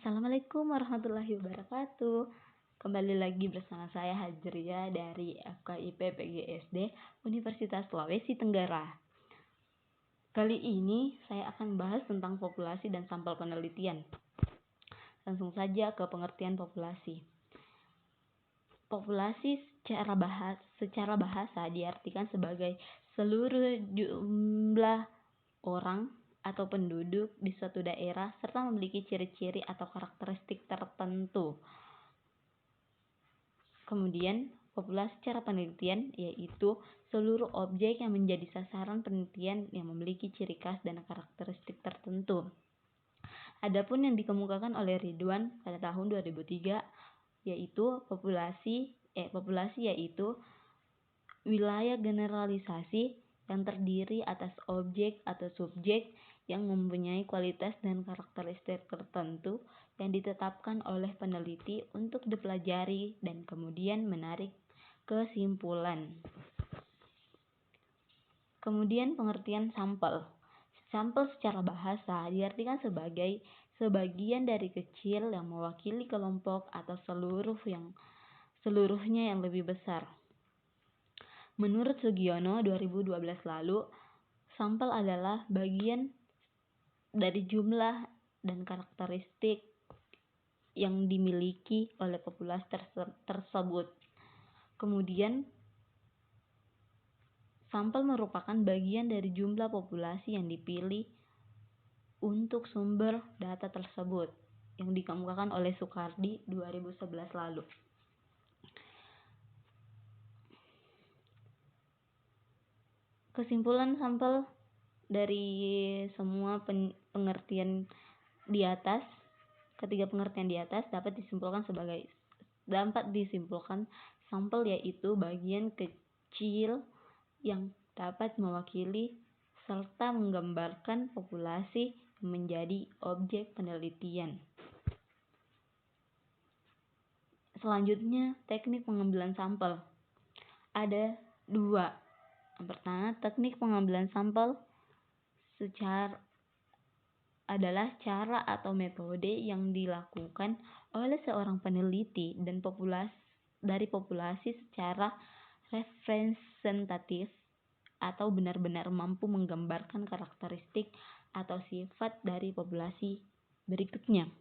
Assalamualaikum warahmatullahi wabarakatuh. Kembali lagi bersama saya Hajria dari FKIP PGSD Universitas Sulawesi Tenggara. Kali ini saya akan bahas tentang populasi dan sampel penelitian. Langsung saja ke pengertian populasi. Populasi secara bahasa diartikan sebagai seluruh jumlah orang atau penduduk di suatu daerah serta memiliki ciri-ciri atau karakteristik tertentu. Kemudian, populasi secara penelitian yaitu seluruh objek yang menjadi sasaran penelitian yang memiliki ciri khas dan karakteristik tertentu. Adapun yang dikemukakan oleh Ridwan pada tahun 2003 yaitu populasi yaitu wilayah generalisasi yang terdiri atas objek atau subjek yang mempunyai kualitas dan karakteristik tertentu yang ditetapkan oleh peneliti untuk dipelajari dan kemudian menarik kesimpulan. Kemudian pengertian sampel. Sampel secara bahasa diartikan sebagai sebagian dari kecil yang mewakili kelompok atau seluruhnya yang lebih besar. Menurut Sugiono 2012 lalu, sampel adalah bagian dari jumlah dan karakteristik yang dimiliki oleh populasi tersebut. Kemudian, sampel merupakan bagian dari jumlah populasi yang dipilih untuk sumber data tersebut, yang dikemukakan oleh Sukardi 2011 lalu. Kesimpulan sampel dari semua pengertian di atas, ketiga pengertian di atas dapat disimpulkan sampel yaitu bagian kecil yang dapat mewakili serta menggambarkan populasi menjadi objek penelitian. Selanjutnya, teknik pengambilan sampel. Ada dua. Yang pertama, teknik pengambilan sampel adalah cara atau metode yang dilakukan oleh seorang peneliti dan populasi secara representatif atau benar-benar mampu menggambarkan karakteristik atau sifat dari populasi berikutnya.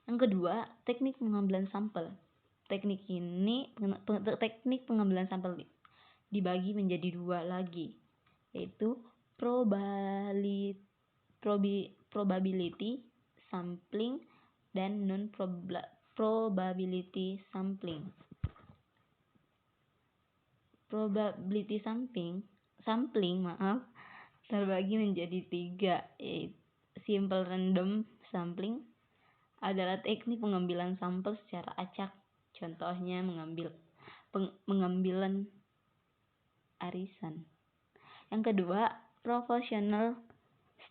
Yang kedua, teknik pengambilan sampel. Teknik pengambilan sampel dibagi menjadi dua lagi, yaitu probability sampling dan non-probability sampling. Probability sampling terbagi menjadi tiga, yaitu simple random sampling adalah teknik pengambilan sampel secara acak. Contohnya pengambilan arisan. Yang kedua, proportional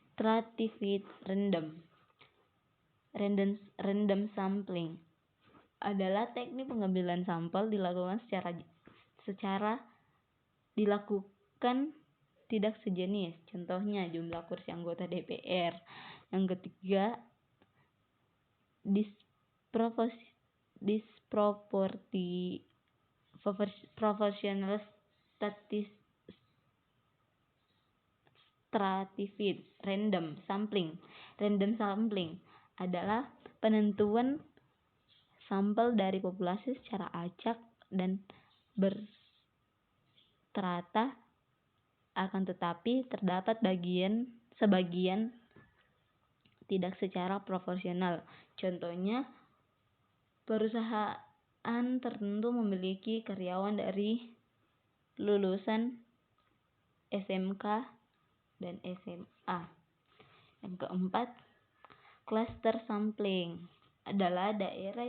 stratified random sampling adalah teknik pengambilan sampel dilakukan tidak sejenis. Contohnya jumlah kursi anggota DPR. Yang ketiga, proportional stratified random sampling adalah penentuan sampel dari populasi secara acak dan berstrata, akan tetapi terdapat sebagian tidak secara proporsional. Contohnya, perusahaan tertentu memiliki karyawan dari lulusan SMK dan SMA. Yang keempat, cluster sampling adalah daerah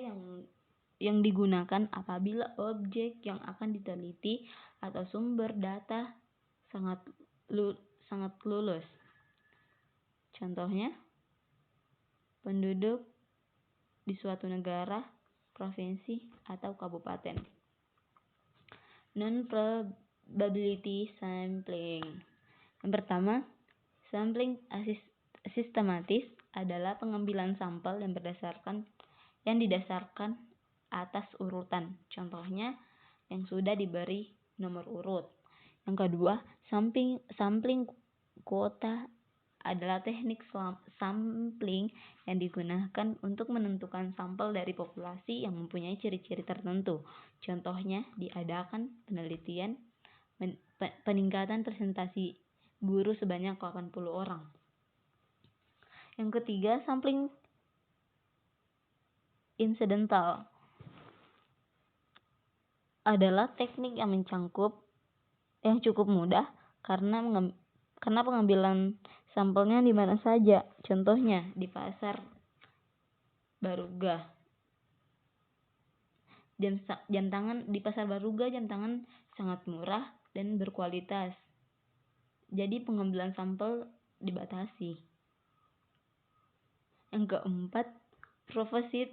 yang digunakan apabila objek yang akan diteliti atau sumber data sangat luas. Contohnya, penduduk di suatu negara, provinsi, atau kabupaten. Non-probability sampling. Yang pertama, sampling sistematis adalah pengambilan sampel yang didasarkan atas urutan. Contohnya yang sudah diberi nomor urut. Yang kedua, sampling kuota adalah teknik sampling yang digunakan untuk menentukan sampel dari populasi yang mempunyai ciri-ciri tertentu. Contohnya, diadakan penelitian peningkatan presentasi guru sebanyak 80 orang. Yang ketiga, sampling insidental adalah teknik yang cukup mudah karena pengambilan sampelnya di mana saja. Contohnya di pasar Baruga. Di pasar Baruga jam tangan sangat murah dan berkualitas. Jadi pengambilan sampel dibatasi. Yang keempat, provokasi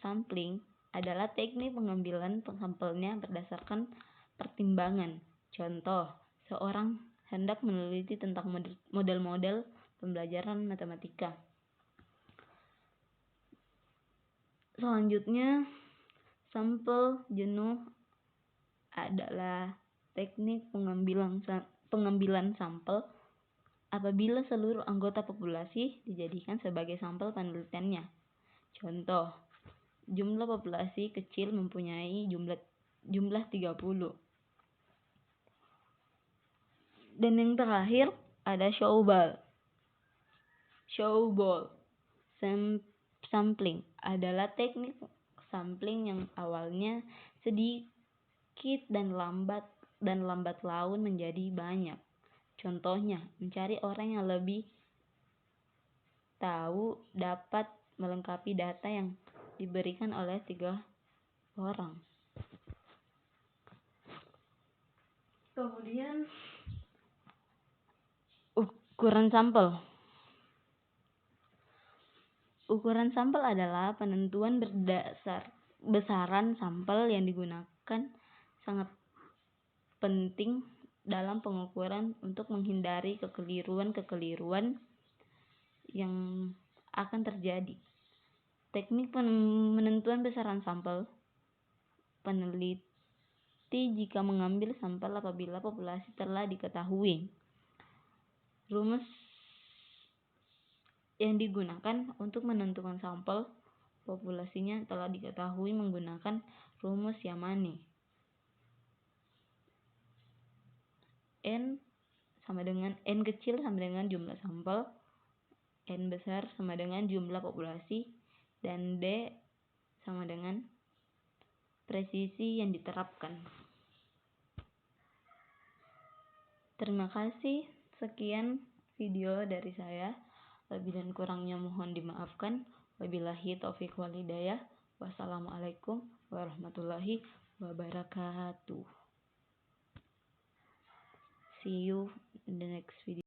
sampling adalah teknik pengambilan sampelnya berdasarkan pertimbangan. Contoh, seorang hendak meneliti tentang model-model pembelajaran matematika. Selanjutnya, sampel jenuh adalah teknik pengambilan sampel apabila seluruh anggota populasi dijadikan sebagai sampel penelitiannya. Contoh, jumlah populasi kecil mempunyai jumlah 30. Dan yang terakhir ada showball sampling adalah teknik sampling yang awalnya sedikit dan lambat laun menjadi banyak. Contohnya, mencari orang yang lebih tahu dapat melengkapi data yang diberikan oleh 3 orang. Kemudian ukuran sampel. Ukuran sampel adalah penentuan besaran sampel yang digunakan sangat penting dalam pengukuran untuk menghindari kekeliruan yang akan terjadi. Teknik penentuan besaran sampel. Peneliti jika mengambil sampel apabila populasi telah diketahui. Rumus yang digunakan untuk menentukan sampel populasinya telah diketahui menggunakan rumus Yamane. N kecil sama dengan jumlah sampel, N besar sama dengan jumlah populasi, dan D sama dengan presisi yang diterapkan. Terima kasih, sekian video dari saya. Lebih dan kurangnya mohon dimaafkan. Wabillahi taufiq wal hidayah. Wassalamualaikum warahmatullahi wabarakatuh. See you in the next video.